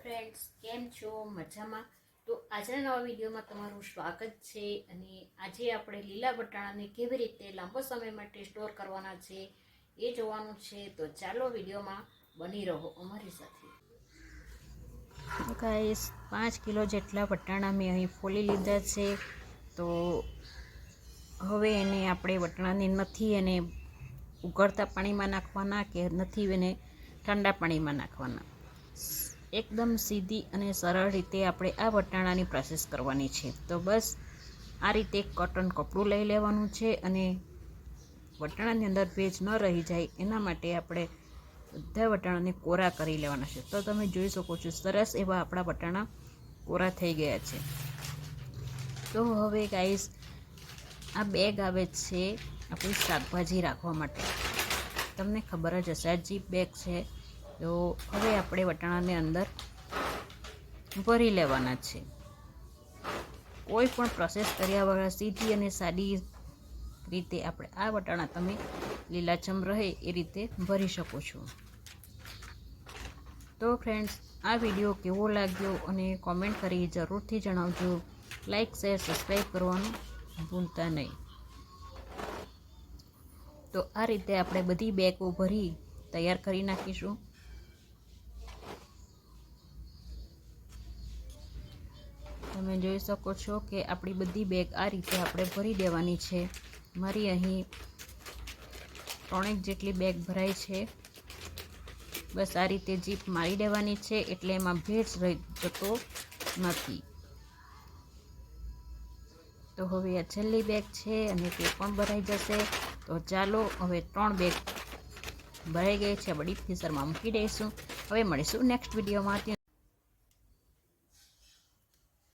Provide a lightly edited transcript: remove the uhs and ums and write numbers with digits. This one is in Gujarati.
ફ્રેન્ડ્સ, કેમ છો? મજામાં? તો આજના નવા વિડીયોમાં તમારું સ્વાગત છે. અને આજે આપણે લીલા વટાણાને કેવી રીતે લાંબો સમય માટે સ્ટોર કરવાના છે એ જોવાનું છે. તો ચાલો વિડીયોમાં બની રહો અમારી સાથે. ગાઈસ, 5 કિલો જેટલા વટાણા મેં અહીં ફોલી લીધા છે. તો હવે એને આપણે વટાણાને નથી એને ઉકળતા પાણીમાં નાખવાના કે નથી એને ઠંડા પાણીમાં નાખવાના. એકદમ સીધી અને સરળ રીતે આપણે આ વટાણાની પ્રોસેસ કરવાની છે. તો બસ આ રીતે કોટન કપડું લઈ લેવાનું છે અને વટાણાની અંદર ભેજ ન રહી જાય એના માટે આપણે બધા વટાણાને કોરા કરી લેવાના છે. તો તમે જોઈ શકો છો સરસ એવા આપણા વટાણા કોરા થઈ ગયા છે. તો હવે ગાઈસ, આ બેગ આવે છે આપણી શાકભાજી રાખવા માટે. તમને ખબર જ હશે આ જીપ બેગ છે. તો હવે આપણે વટાણાને અંદર ભરી લેવાના છે. કોઈ પણ પ્રોસેસ કર્યા વગર સીધી અને સાદી રીતે આપણે આ વટાણા તમે લીલાછમ રહે એ રીતે ભરી શકો છો. તો ફ્રેન્ડ્સ, આ વિડીયો કેવો લાગ્યો અને કોમેન્ટ કરી જરૂરથી જણાવજો. લાઈક, શેર, સબસ્ક્રાઈબ કરવાનું ભૂલતા નહીં. તો આ રીતે આપણે બધી બેગો ભરી તૈયાર કરી નાખીશું. તમે જોઈ શકો છો કે આપણી બધી બેગ આ રીતે આપણે ભરી દેવાની છે. મારી અહીં 3 જેટલી બેગ ભરાઈ છે. બસ આ રીતે જીપ મારી દેવાની છે એટલે એમાં ભેજ રહી જતો નથી. તો હવે આ છેલ્લી બેગ છે અને તે પણ ભરાઈ જશે. તો ચાલો હવે 3 બેગ ભરાઈ ગઈ છે. આપણે ડીપ ફ્રીઝરમાં મૂકી દઈશું. હવે મળીશું નેક્સ્ટ વિડીયોમાં.